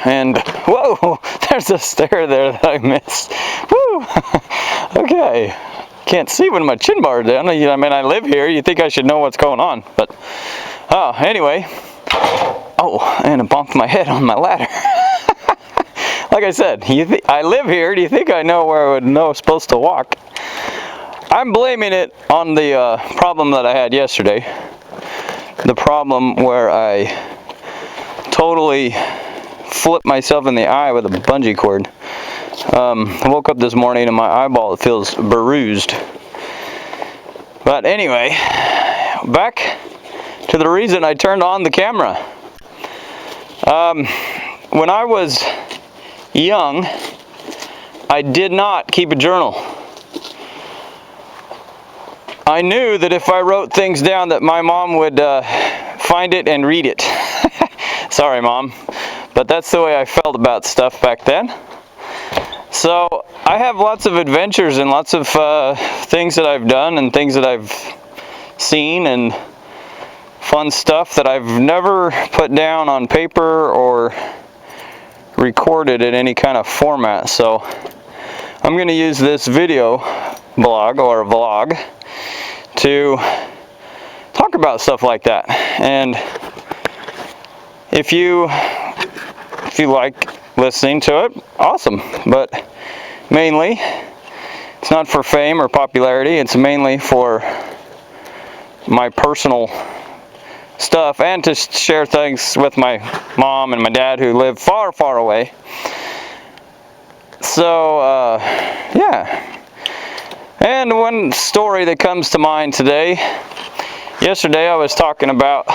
and whoa, there's a stair there that I missed. Woo! Okay, can't see when my chin bar is down. I mean, I live here. You think I should know what's going on, but anyway. Oh, and I bumped my head on my ladder. Like I said, I live here. Do you think I know where I would know I'm supposed to walk? I'm blaming it on the problem that I had yesterday. The problem where I totally flipped myself in the eye with a bungee cord. I woke up this morning and my eyeball feels bruised. But anyway, back to the reason I turned on the camera. When I was young, I did not keep a journal. I knew that if I wrote things down that my mom would find it and read it. Sorry, Mom, but that's the way I felt about stuff back then. So I have lots of adventures and lots of things that I've done and things that I've seen and fun stuff that I've never put down on paper or recorded in any kind of format. So I'm going to use this video blog or vlog to talk about stuff like that. And if you like listening to it, awesome. But mainly, it's not for fame or popularity. It's mainly for my personal stuff and to share things with my mom and my dad who live far, far away. So, yeah. And one story that comes to mind today. Yesterday I was talking about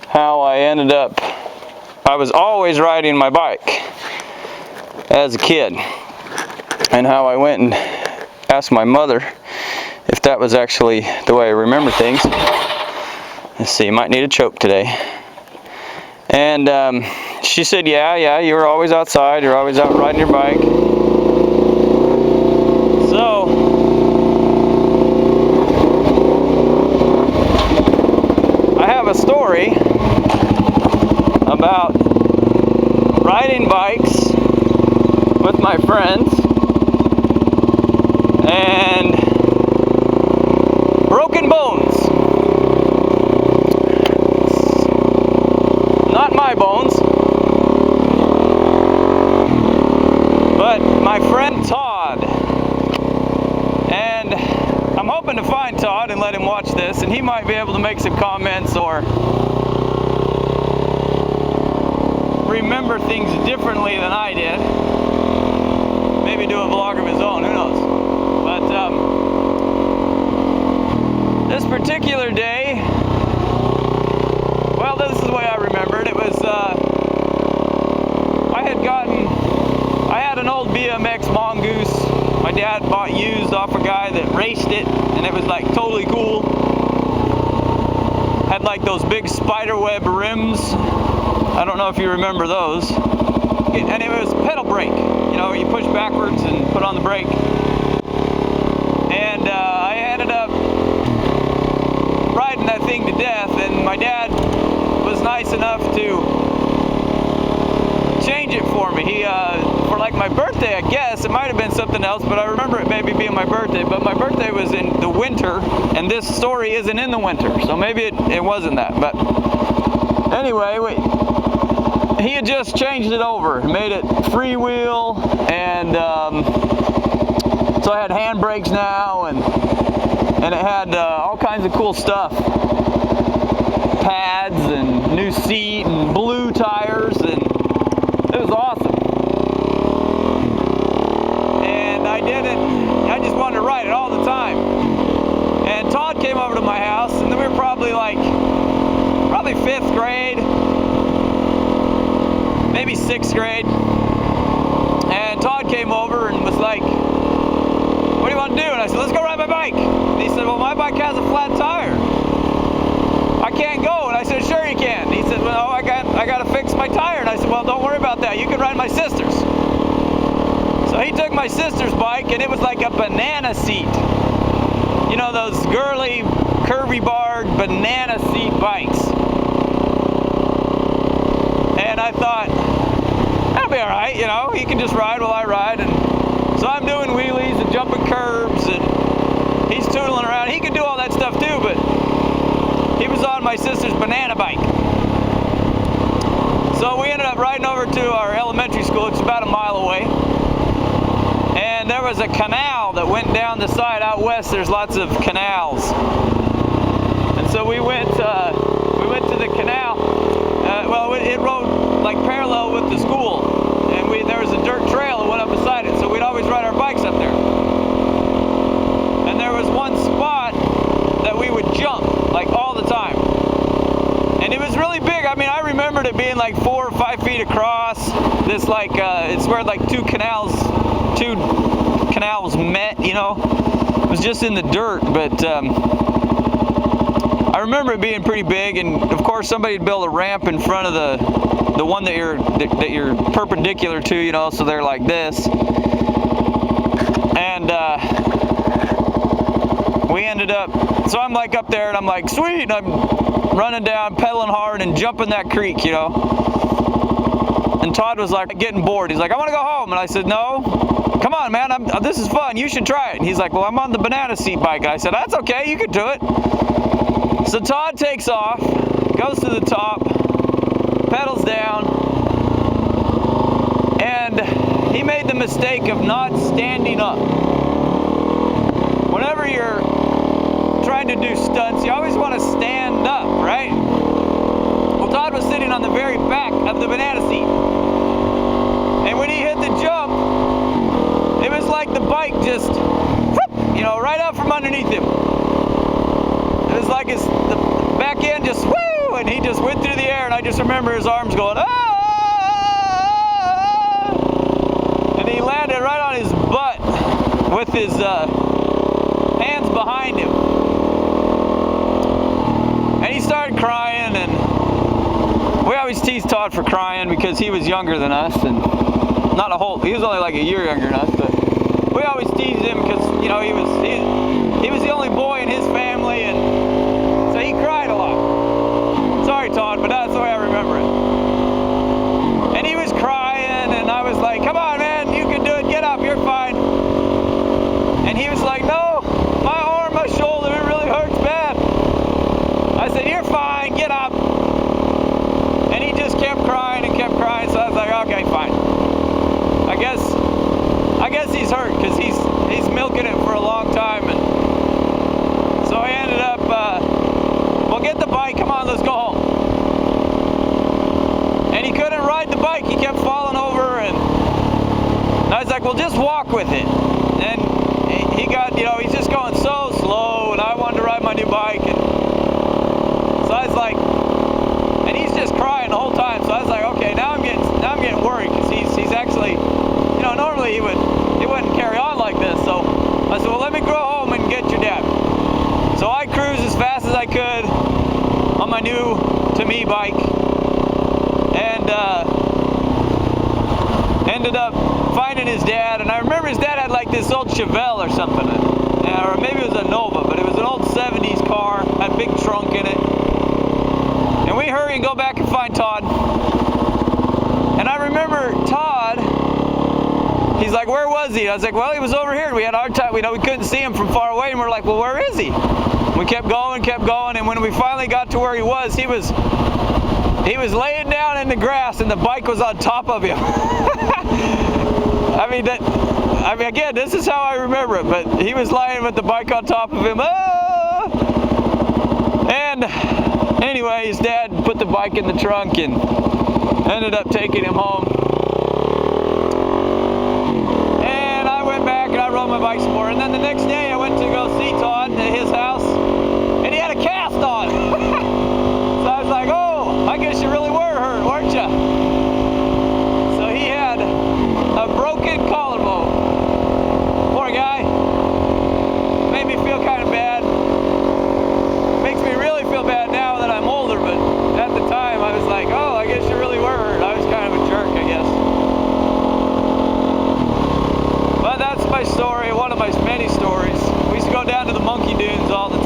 how I was always riding my bike as a kid, and how I went and asked my mother if that was actually the way I remember things. Let's see, you might need a choke today. And she said, yeah, you were always outside, you're always out riding your bike. So, I have a story about riding bikes with my friends and broken bones. Not my bones, but my friend Todd. And I'm hoping to find Todd and let him watch this, and he might be able to make some comments or remember things differently than I did. Maybe do a vlog of his own, who knows. But this particular day, well, this is the way I remember it. It was, I had an old BMX Mongoose. My dad bought used off a guy that raced it, and it was like totally cool. Had like those big spiderweb rims. I don't know if you remember those. And it was pedal brake. You know, you push backwards and put on the brake. And I ended up riding that thing to death, and my dad was nice enough to change it for me. He, for like my birthday, I guess, it might have been something else, but I remember it maybe being my birthday, but my birthday was in the winter, and this story isn't in the winter, so maybe it wasn't that, but anyway, he had just changed it over, made it freewheel, and so I had handbrakes now, and it had all kinds of cool stuff. Pads and new seat and blue tires, and it was awesome. And I just wanted to ride it all the time. And Todd came over to my house, and then we were probably 5th grade, maybe 6th grade. And Todd came over and was like, "What do you want to do?" And I said, "Let's go ride my bike." And he said, "Well, my bike has a flat tire. I can't go." And I said, "Sure you can." And he said, "Well, I got to fix my tire." And I said, "Well, don't worry about that. You can ride my sister's." So he took my sister's bike, and it was like a banana seat. You know, those girly, curvy-barred banana seat bikes. And I thought, be all right, you know. He can just ride while I ride. And so I'm doing wheelies and jumping curbs, and he's tootling around. He could do all that stuff too, but he was on my sister's banana bike. So we ended up riding over to our elementary school. It's about a mile away. And there was a canal that went down the side. Out west, there's lots of canals. And so we went to the canal. Well, it rode like parallel with the school. And there was a dirt trail that went up beside it. So we'd always ride our bikes up there. And there was one spot that we would jump, like all the time. And it was really big. I mean, I remembered it being like 4 or 5 feet across. This like, it's where like two canals met, you know. It was just in the dirt, but I remember it being pretty big. And of course, somebody had built a ramp in front of the one that you're perpendicular to, you know, so they're like this. And we ended up, so I'm like up there and I'm like, sweet, and I'm running down, pedaling hard and jumping that creek, you know. And Todd was like getting bored. He's like, I want to go home. And I said, no, come on, man, this is fun. You should try it. And he's like, well, I'm on the banana seat bike. And I said, that's okay, you can do it. So Todd takes off, goes to the top, pedals down, and he made the mistake of not standing up. Whenever you're trying to do stunts, you always want to stand up, right? Well, Todd was sitting on the very back of the banana seat. And when he hit the jump, it was like the bike just, you know, right out from underneath him. It was like the back end just, woo, and he just went through the air, and I just remember his arms going, ah! And he landed right on his butt with his hands behind him. And he started crying, and we always teased Todd for crying because he was younger than us, and he was only like a year younger than us, but we always teased him because, you know, he was the only boy in his family, and so he cried a lot. Sorry, Todd, but that's the way I remember it. And he was crying, and I was like, come on, man, you can do it, get up, you're fine. And he was like, no, my arm, my shoulder, it really hurts bad. I said, you're fine, get up. And he just kept crying and kept crying, so I was like, okay, fine. I guess he's hurt because he's milking it for a long time, and so I ended up, well, get the bike, come on, let's go home. And he couldn't ride the bike, he kept falling over, and I was like, well, just walk with it. And he got, you know, he's just going so slow, and I wanted to ride my new bike, and so I was like, and he's just crying the whole time, so I was like, okay, now I'm getting worried, because he's actually, you know, normally he wouldn't carry on like this. So I said, well, let me go home and get your dad. So I cruised as fast as I could on my new to-me bike, and ended up finding his dad. And I remember his dad had like this old Chevelle or something, or maybe it was a Nova, but it was an old 70s car, had a big trunk in it. And we hurry and go back and find Todd. And I remember Todd, he's like, where was he? I was like, well, he was over here. And we had a hard time, we couldn't see him from far away. And we're like, well, where is he? We kept going. And when we finally got to where he was laying down in the grass, and the bike was on top of him. I mean, again, this is how I remember it, but he was lying with the bike on top of him. Ah! And anyway, his dad put the bike in the trunk and ended up taking him home. And I went back and I rode my bike some more. And then the next day I went to go see Todd at his house, and he had a cast on. So I was like, oh, I guess you really were hurt, weren't you? So he had a broken collarbone. Poor guy. Made me feel kind of bad. Makes me really feel bad now that I'm older, but at the time I was like, oh, I guess you really were hurt. I was kind of a jerk, I guess. But that's my story, one of my many stories. We used to go down to the monkey dunes all the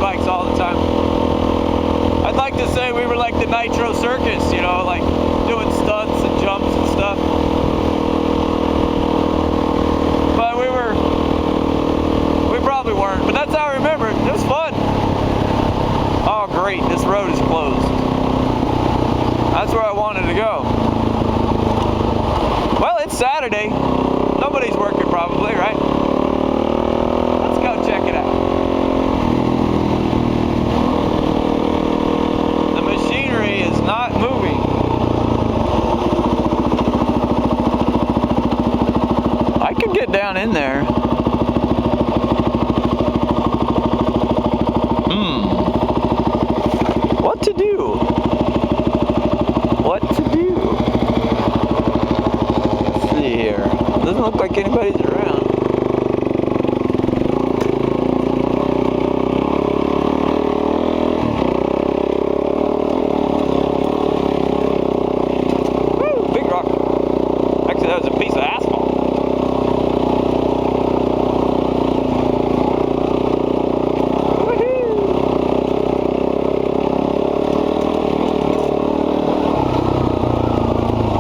bikes all the time. I'd like to say we were like the Nitro Circus, you know, like doing stunts and jumps and stuff. But we probably weren't. But that's how I remember it. It was fun. Oh, great, this road is closed. That's where I wanted to go. Well, it's Saturday. Nobody's working probably, right? Let's go check it out. The machinery is not moving. I could get down in there. What to do? What to do? Let's see here. Doesn't look like anybody's around. Woo, big rock. Actually, that was a piece of asphalt.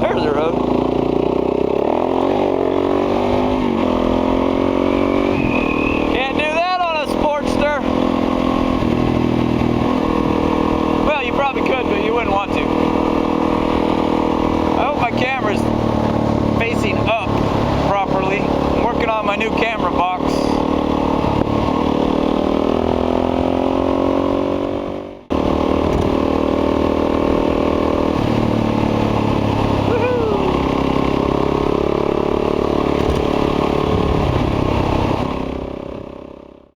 There's the road. Can't do that on a Sportster. Well, you probably could, but you wouldn't want to. I hope my camera's facing up properly. I'm working on my new camera box.